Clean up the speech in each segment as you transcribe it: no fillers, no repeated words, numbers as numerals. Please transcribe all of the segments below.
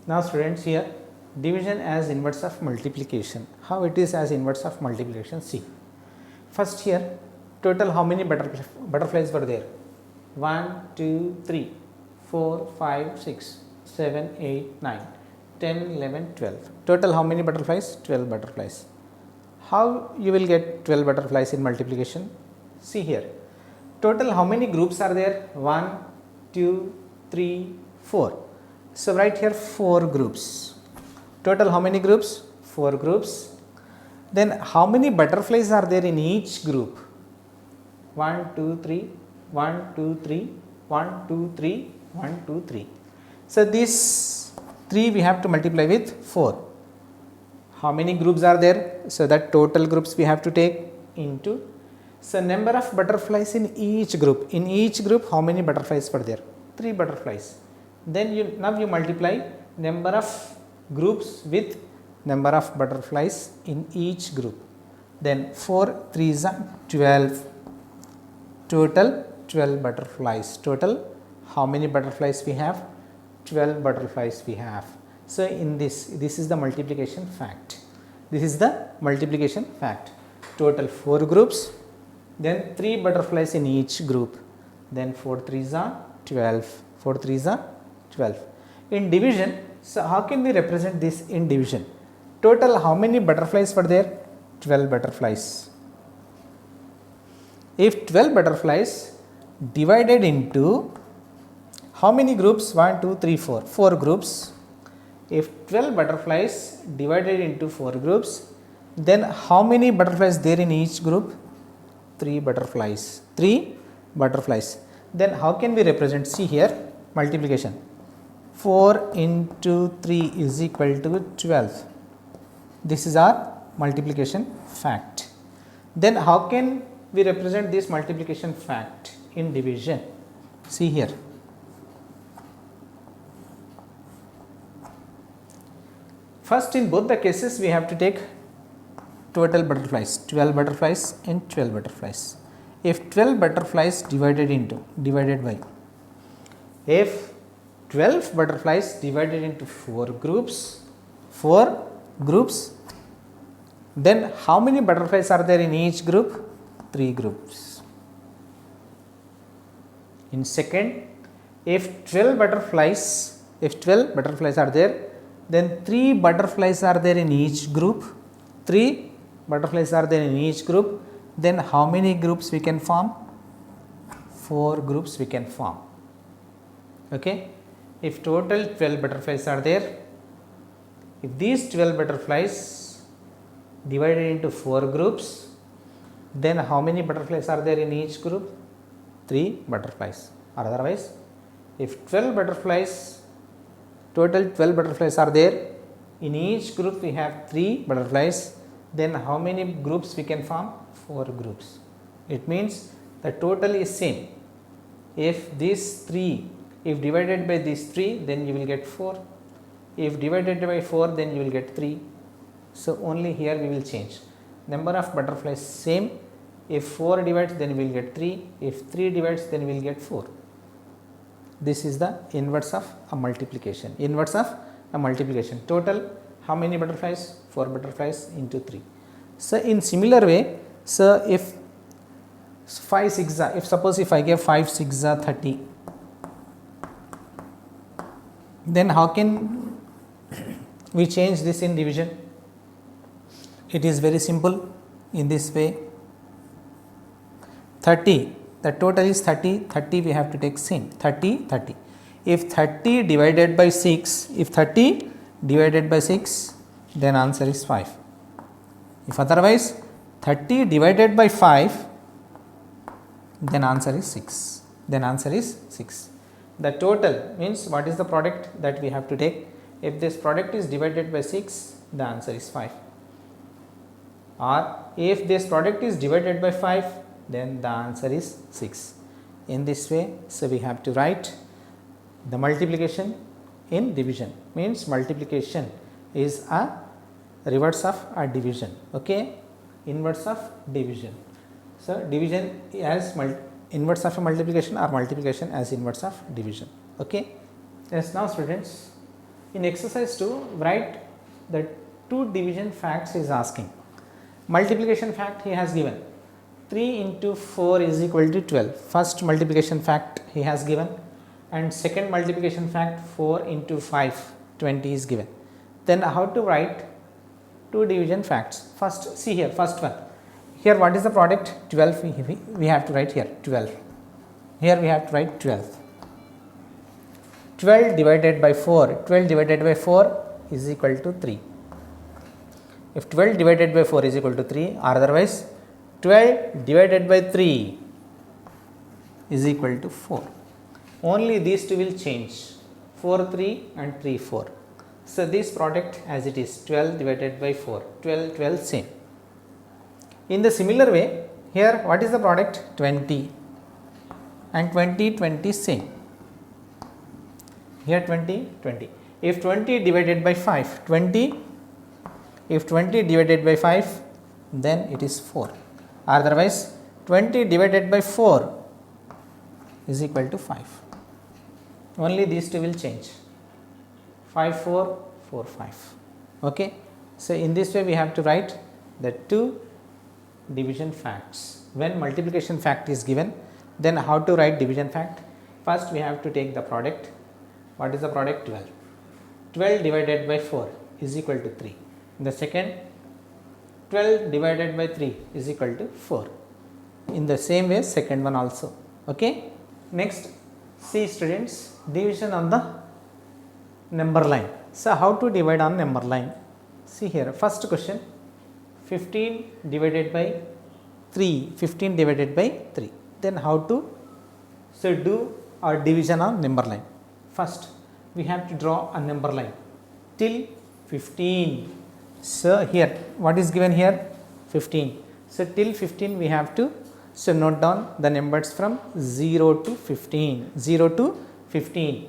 Now students, here division as inverse of multiplication. How it is as inverse of multiplication? See, first here total how many butterflies were there? 1, 2, 3, 4, 5, 6, 7, 8, 9, 10, 11, 12. Total how many butterflies? 12 butterflies. How you will get 12 butterflies in multiplication? See here, total how many groups are there? 1, 2, 3, 4. So write here 4 groups. Total how many groups? 4 groups. Then how many butterflies are there in each group? 1, 2, 3, 1, 2, 3, 1, 2, 3, 1, 2, 3. So these 3 we have to multiply with 4. How many groups are there? So that total groups we have to take into. So number of butterflies in each group. In each group how many butterflies were there? 3 butterflies. Then now you multiply number of groups with number of butterflies in each group. Then 4 3s are 12. Total 12 butterflies. Total how many butterflies we have? 12 butterflies we have. So in this is the multiplication fact. This is the multiplication fact. Total 4 groups, then 3 butterflies in each group, then 4 3s are 12. 4 3s are 12. In division, so how can we represent this in division? Total how many butterflies were there? 12 butterflies. If 12 butterflies divided into how many groups? 1, 2, 3, 4. 4 groups. If 12 butterflies divided into 4 groups, then how many butterflies there in each group? 3 butterflies. 3 butterflies. Then how can we represent? See here, multiplication. 4 into 3 is equal to 12. This is our multiplication fact. Then how can we represent this multiplication fact in division? See here. First, in both the cases we have to take total butterflies, 12 butterflies and 12 butterflies. If 12 butterflies divided by, if 12 butterflies divided into 4 groups, then how many butterflies are there in each group? 3 groups. In second, if 12 butterflies are there, then 3 butterflies are there in each group. 3 butterflies are there in each group. Then how many groups we can form? 4 groups we can form. Okay. If total 12 butterflies are there, if these 12 butterflies divided into 4 groups, then how many butterflies are there in each group? 3 butterflies. Or otherwise, if 12 butterflies, total 12 butterflies are there, in each group we have 3 butterflies, then how many groups we can form? 4 groups. It means the total is same. If these 3, if divided by these 3, then you will get 4. If divided by 4, then you will get 3. So only here we will change. Number of butterflies same. If 4 divides, then we will get 3. If 3 divides, then we will get 4. This is the inverse of a multiplication. Inverse of a multiplication. Total how many butterflies? 4 butterflies into 3. So in similar way, so if 5 6 if suppose if I give 5 6 30, then how can we change this in division? It is very simple in this way. 30, the total is 30, 30 we have to take same, 30, 30. If 30 divided by 6, then answer is 5. If otherwise 30 divided by 5, then answer is 6. Then answer is 6. The total means what is the product that we have to take? If this product is divided by 6, the answer is 5. Or if this product is divided by 5, then the answer is 6. In this way, so we have to write the multiplication in division. Means multiplication is a reverse of a division. Okay, inverse of division. So division as inverse of a multiplication or multiplication as inverse of division. Okay. Yes, now students, In exercise 2, write the two division facts is asking. Multiplication fact he has given 3 into 4 is equal to 12. First multiplication fact he has given, and second multiplication fact 4 into 5 20 is given. Then how to write two division facts? First, see here, first one. Here what is the product? 12 we have to write here 12. Here we have to write 12. 12 divided by 4, 12 divided by 4 is equal to 3. If 12 divided by 4 is equal to 3, or otherwise 12 divided by 3 is equal to 4. Only these two will change, 4 3 and 3 4. So, this product as it is 12 divided by 4, 12 12 same. In the similar way, here what is the product? 20 and 20 20 same. Here 20 20. If 20 divided by 5, 20, if 20 divided by 5, then it is 4. Otherwise 20 divided by 4 is equal to 5. Only these two will change, 5 4 4 5. Okay. So, in this way we have to write the two division facts. When multiplication fact is given, then how to write division fact? First we have to take the product. What is the product? 12. 12 divided by 4 is equal to 3. In the second, 12 divided by 3 is equal to 4. In the same way, second one also. Okay. Next, see students, division on the number line. So, how to divide on number line? See here, first question, 15 divided by 3, 15 divided by 3. Then how to do our division on number line? First, we have to draw a number line till 15. So, here what is given here? 15. So, till 15 we have to note down the numbers from 0 to 15, 0 to 15.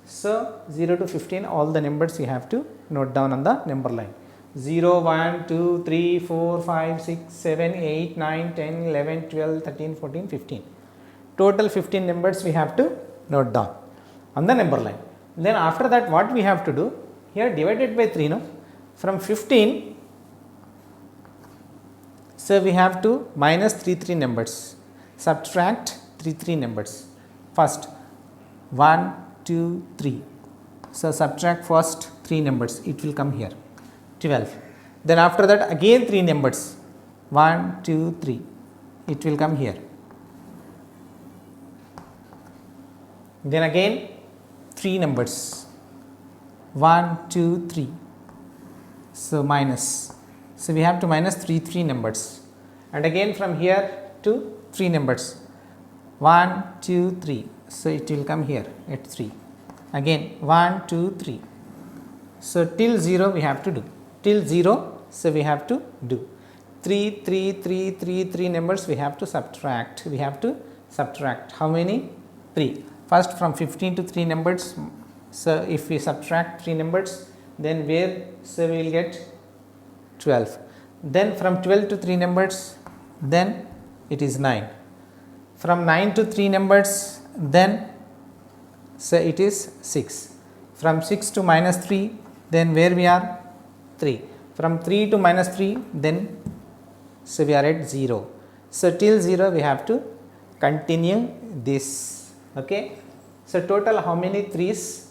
So, 0 to 15 all the numbers we have to note down on the number line. 0, 1, 2, 3, 4, 5, 6, 7, 8, 9, 10, 11, 12, 13, 14, 15. Total 15 numbers we have to note down on the number line. Then after that what we have to do? Here divided by 3, no? From 15, so we have to minus 3 numbers, subtract 3 numbers. First 1, 2, 3. So, subtract first 3 numbers, it will come here 12. Then after that again 3 numbers 1, 2, 3, it will come here. Then again 3 numbers 1, 2, 3. So, minus. So, we have to minus 3 numbers, and again from here to 3 numbers 1, 2, 3. So, it will come here at 3. Again 1, 2, 3. So, till 0 we have to do. Till 0, so we have to do 3 numbers we have to subtract. We have to subtract how many? 3. First from 15 to 3 numbers. So, if we subtract 3 numbers, then where? So, we will get 12. Then from 12 to 3 numbers, then it is 9. From 9 to 3 numbers, then so it is 6. From 6 to minus 3, then where we are? 3. From 3 to minus 3, then so we are at 0. So, till 0 we have to continue this. Okay. So, total how many 3's?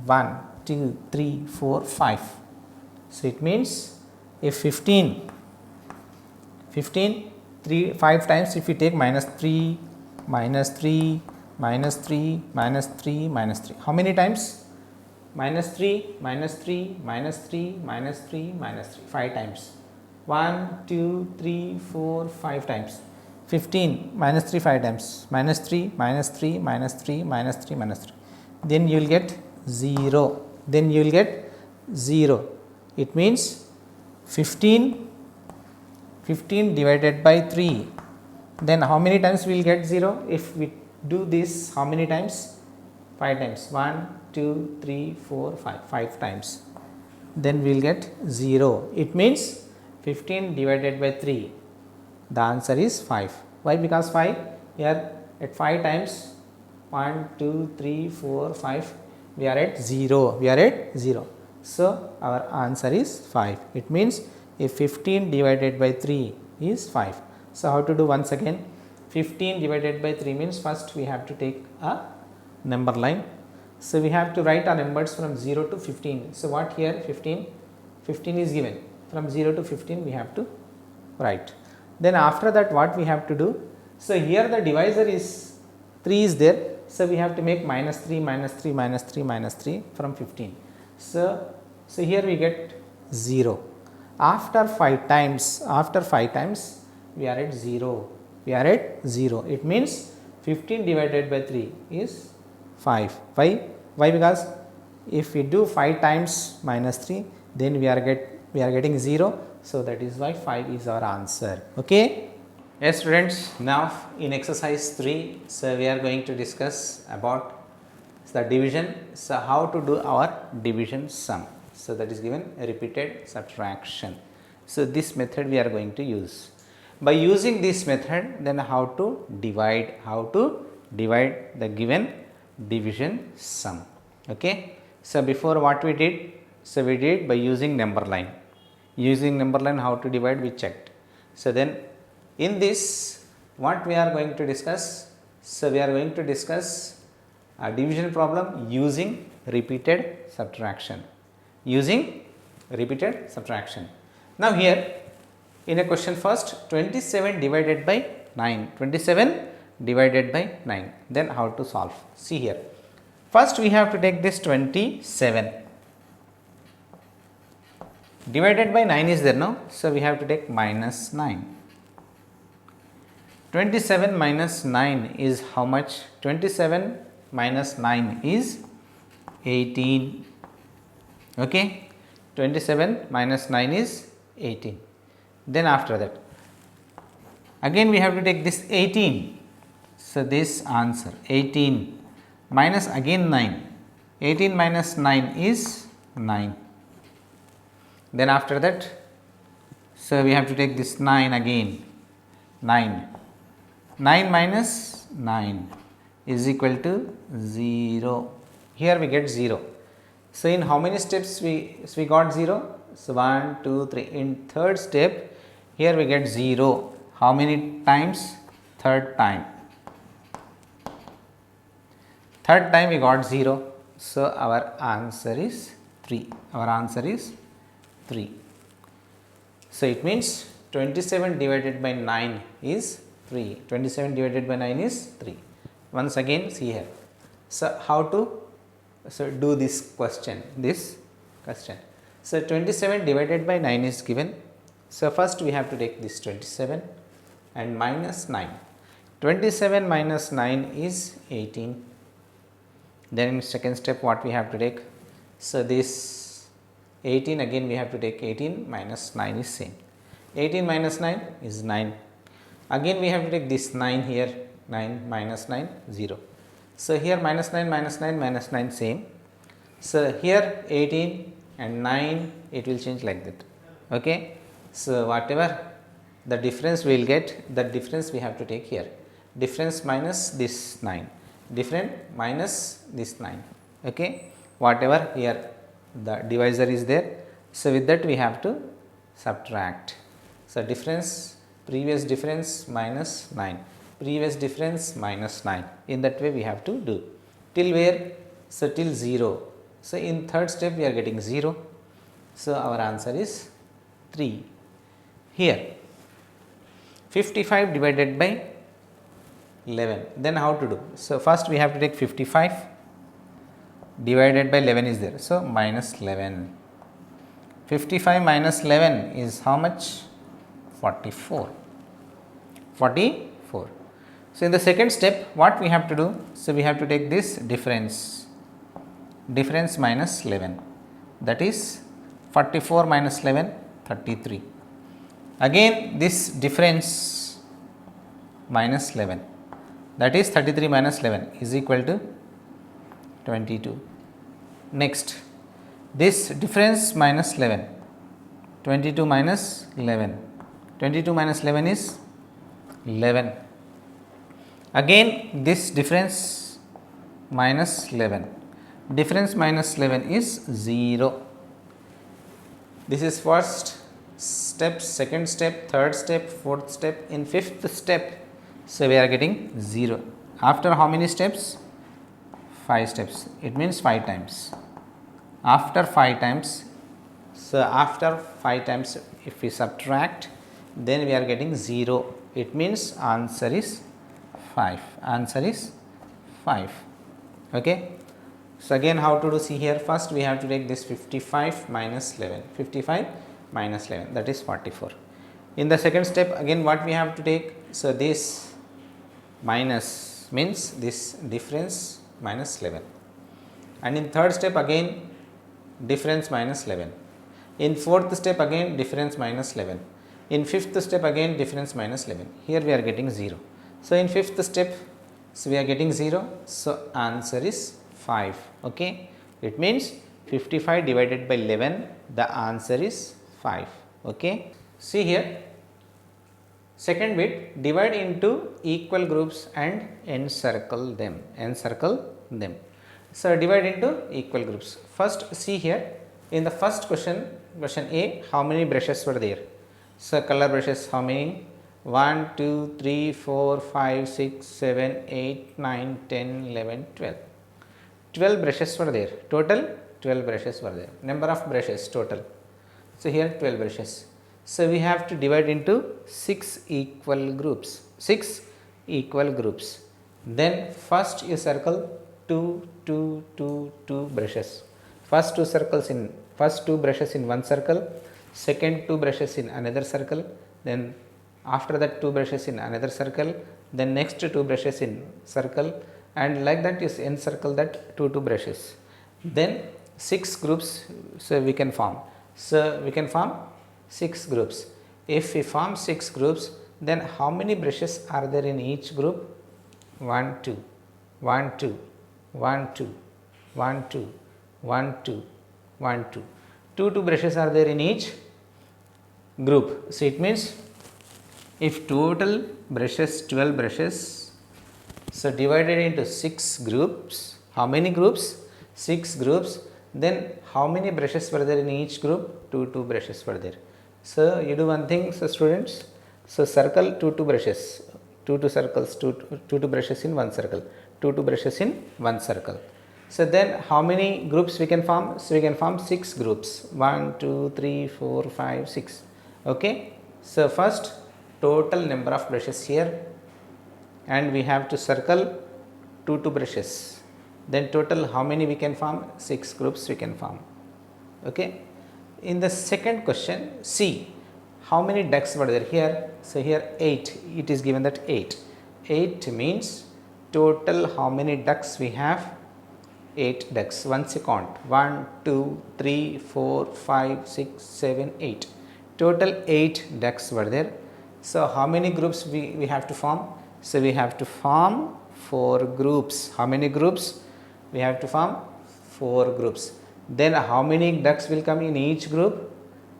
1, 2, 3, 4, 5. So, it means if 15, 5 times if we take minus 3, minus 3, minus 3, minus 3, minus 3. How many times? Minus 3, minus 3, minus 3, minus 3, minus 3. 5 times. 1, 2, 3, 4, 5 times. 15 minus 3 5 times. Minus 3, minus 3, minus 3, minus 3, minus 3. Then you will get 0. Then you will get 0. It means 15 divided by 3. Then how many times we will get 0? If we do this, how many times? 5 times. 1, 2, 3, 4, 5. 5 times. Then we will get 0. It means 15 divided by 3. The answer is 5. Why? Because 5 here at 5 times 1, 2, 3, 4, 5. we are at 0, we are at 0. So, our answer is 5. It means if 15 divided by 3 is 5. So, how to do once again? 15 divided by 3 means first we have to take a number line. So, we have to write our numbers from 0 to 15. So, what here 15? 15 is given. From 0 to 15 we have to write. Then after that what we have to do? So, here the divisor is 3 is there. So, we have to make minus 3, minus 3, minus 3, minus 3 from 15. So, here we get 0. After 5 times, we are at 0. We are at 0. It means 15 divided by 3 is 5. Why? Because if we do 5 times minus 3, then we are getting 0. So, that is why 5 is our answer. Okay. Yes students, now in exercise 3, so we are going to discuss about the division. So, how to do our division sum. So, that is given repeated subtraction. So, this method we are going to use. By using this method, then how to divide the given division sum. Okay. So, before what we did? So, we did by using number line. Using number line how to divide we checked. So, then in this what we are going to discuss? So, we are going to discuss a division problem using repeated subtraction. Now, here in a question first 27 divided by 9, then how to solve? See here, first we have to take this 27 divided by 9 is there now. So, we have to take minus 9. 27 minus 9 is how much? 27 minus 9 is 18. Okay. 27 minus 9 is 18. Then after that, again we have to take this 18. So, this answer 18 minus again 9. 18 minus 9 is 9. Then after that, so we have to take this 9 again. 9 minus 9 is equal to 0. Here we get 0. So, in how many steps we got 0? So, 1, 2, 3. In third step, here we get 0. How many times? Third time. Third time we got 0. So, our answer is 3. So, it means 27 divided by 9 is 3. 27 divided by 9 is 3. Once again see here. So, how to do this question? So, 27 divided by 9 is given. So, first we have to take this 27 and minus 9. 27 minus 9 is 18. Then in second step what we have to take? So, this 18 again we have to take 18 minus 9 is same. 18 minus 9 is 9. Again we have to take this 9 here, 9 minus 9 0. So, here minus 9 same. So, here 18 and 9 it will change like that. Okay. So, whatever the difference we will get, that difference we have to take here. Difference minus this 9, different minus this 9. Okay. Whatever here the divisor is there. So, with that we have to subtract. So, difference, previous difference minus 9, previous difference minus 9. In that way we have to do. Till where? So, till 0. So, in third step we are getting 0. So, our answer is 3. Here 55 divided by 11. Then how to do? So, first we have to take 55 divided by 11 is there. So, minus 11. 55 minus 11 is how much? 44. So, in the second step what we have to do? So, we have to take this difference minus 11, that is 44 minus 11 33. Again this difference minus 11, that is 33 minus 11 is equal to 22. Next this difference minus 11, 22 minus 11, 22 minus 11 is 11. Again this difference minus 11, difference minus 11 is 0. This is first step, second step, third step, fourth step. In fifth step, so we are getting 0. After how many steps? 5 steps. It means 5 times. After 5 times, so after 5 times if we subtract, then we are getting 0. It means answer is 5. Answer is 5. Okay. So again how to do, see here, first we have to take this 55 minus 11, 55 minus 11, that is 44. In the second step again what we have to take, so this minus means this difference minus 11, and in third step again difference minus 11, in fourth step again difference minus 11, in fifth step again difference minus 11. Here we are getting 0. So in fifth step, so we are getting 0, so answer is 5. Okay, it means 55 divided by 11, the answer is 5. Okay, see here, second bit, divide into equal groups and encircle them. Encircle them. So divide into equal groups. First see here, in the first question, question A, how many brushes were there? So color brushes, how many? 1, 2, 3, 4, 5, 6, 7, 8, 9, 10, 11, 12. 12 brushes were there. Total 12 brushes were there. Number of brushes total. So here 12 brushes. So we have to divide into 6 equal groups. 6 equal groups. Then first you circle 2, 2, 2, 2 brushes. First two brushes in one circle. Second 2 brushes in another circle. Then after that 2 brushes in another circle. Then next 2 brushes in circle. And like that you encircle that 2 brushes. Then 6 groups, so we can form. So we can form 6 groups. If we form 6 groups, then how many brushes are there in each group? 1, 2, 1, 2, 1, 2, 1, 2, 1, 2, 1, 2. 2 brushes are there in each group. So it means if total brushes 12 brushes, so divided into 6 groups, how many groups? 6 groups. Then how many brushes were there in each group? 2 brushes were there. So you do one thing, so students, so circle 2 brushes, 2 circles, 2 brushes in one circle, 2 brushes in one circle. So then how many groups we can form? So we can form 6 groups, 1, 2, 3, 4, 5, 6. Okay. So first total number of brushes here, and we have to circle 2 brushes. Then total how many we can form? 6 groups we can form. Okay. In the second question, see how many ducks were there here. So here 8, it is given that 8. 8 means total how many ducks we have? 8 ducks. Once you count 1, 2, 3, 4, 5, 6, 7, 8. Total 8 ducks were there. So how many groups we have to form? So we have to form 4 groups. How many groups? We have to form 4 groups. Then how many ducks will come in each group?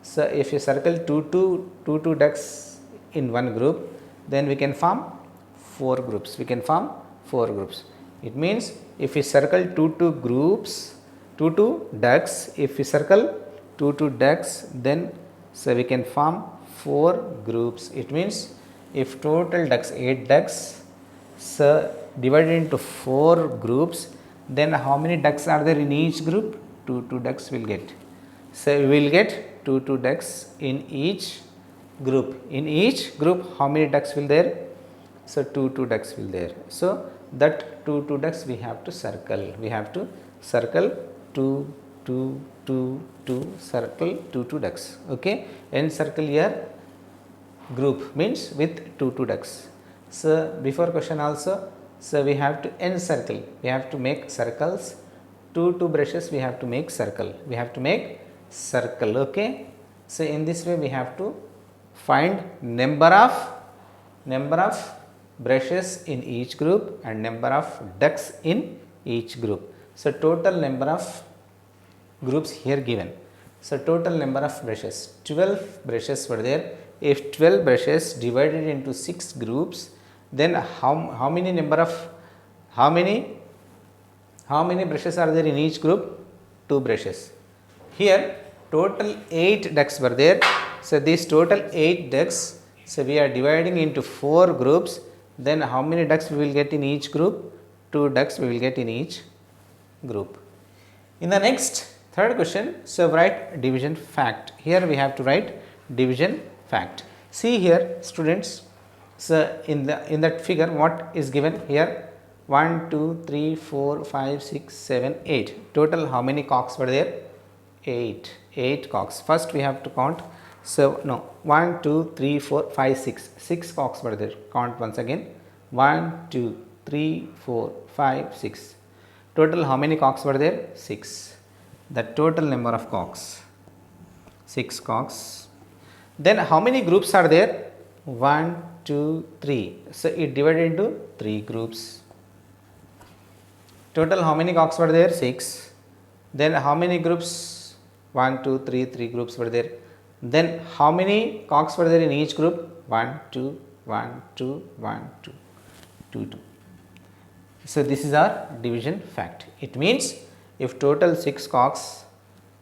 So if you circle 2 ducks in one group, then we can form 4 groups. We can form 4 groups. It means if we circle 2 groups, 2 ducks, if we circle 2 ducks, then so we can form 4 groups. It means if total ducks 8 ducks, so divided into 4 groups, then how many ducks are there in each group? 2 ducks will get. So we will get 2 ducks in each group. In each group how many ducks will there? So 2 ducks will there. So that 2 ducks we have to circle. We have to circle 2, circle 2 ducks. Okay. Encircle your group means with 2 ducks. So before question also, so we have to encircle. We have to make circles. 2 brushes we have to make circle. We have to make circle. Okay. So in this way we have to find number of brushes in each group and number of ducks in each group. So total number of groups here given. So total number of brushes, 12 brushes were there. If 12 brushes divided into 6 groups, then how many How many brushes are there in each group? 2 brushes. Here total 8 ducks were there. So these total 8 ducks, so we are dividing into 4 groups. Then how many ducks we will get in each group? 2 ducks we will get in each group. In the next third question, so write division fact. Here we have to write division fact. See here students, so in that figure what is given here? 1, 2, 3, 4, 5, 6, 7, 8. Total how many cocks were there? 8 cocks. First we have to count. So no, 1, 2, 3, 4, 5, 6. 6 cocks were there. Count once again. 1, 2, 3, 4, 5, 6. Total how many cocks were there? 6. The total number of cocks. 6 cocks. Then how many groups are there? 1, 2, 3. So it divided into 3 groups. Total how many cocks were there? 6. Then how many groups? 1, 2, 3, 3 groups were there. Then how many cocks were there in each group? 1, 2, 1, 2, 1, 2, 2, 2. So this is our division fact. It means if total 6 cocks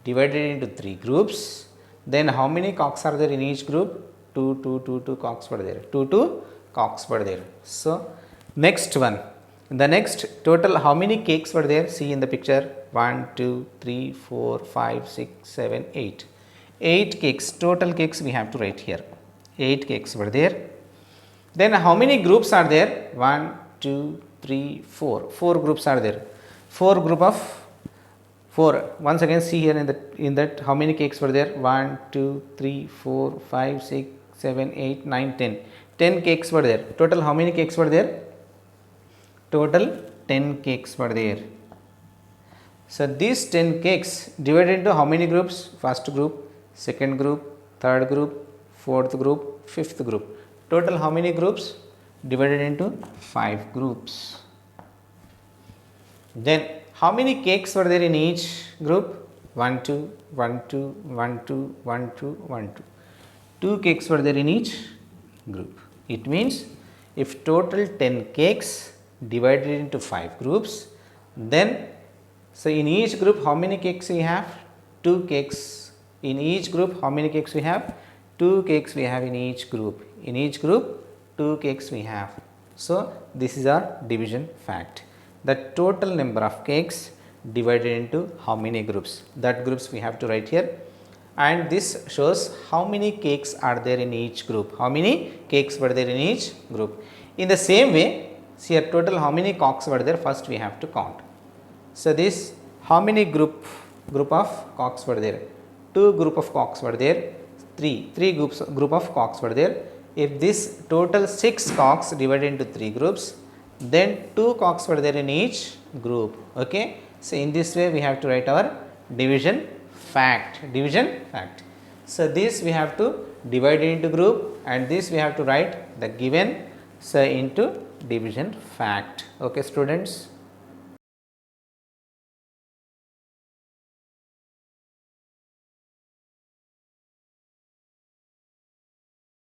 divided into 3 groups, then how many cocks are there in each group? 2, 2, 2, 2 cocks were there. 2, 2 cocks were there. So next one. The next total how many cakes were there? See in the picture. 1, 2, 3, 4, 5, 6, 7, 8. 8 cakes. Total cakes we have to write here. 8 cakes were there. Then how many groups are there? 1, 2, 3, 4. 4 groups are there. 4 group of 4. Once again see here in that how many cakes were there? 1, 2, 3, 4, 5, 6, 7, 8, 9, 10. 10 cakes were there. Total how many cakes were there? Total 10 cakes were there. So these 10 cakes divided into how many groups? First group, second group, third group, fourth group, fifth group. Total how many groups? Divided into 5 groups. Then how many cakes were there in each group? 1, 2, 1, 2, 1, 2, 1, 2, 1, 2. 2 cakes were there in each group. It means if total 10 cakes divided into 5 groups, then so in each group how many cakes we have? 2 cakes. In each group how many cakes we have? 2 cakes we have in each group. In each group 2 cakes we have. So this is our division fact. The total number of cakes divided into how many groups? That groups we have to write here. And this shows how many cakes are there in each group. How many cakes were there in each group? In the same way, see here total how many cocks were there? First we have to count. So this how many group of cocks were there? 2 group of cocks were there. 3 group of cocks were there. If this total 6 cocks divided into 3 groups, then 2 cocks were there in each group. Okay. So in this way we have to write our division fact. So this we have to divide it into group, and this we have to write the given so into division fact. Okay students.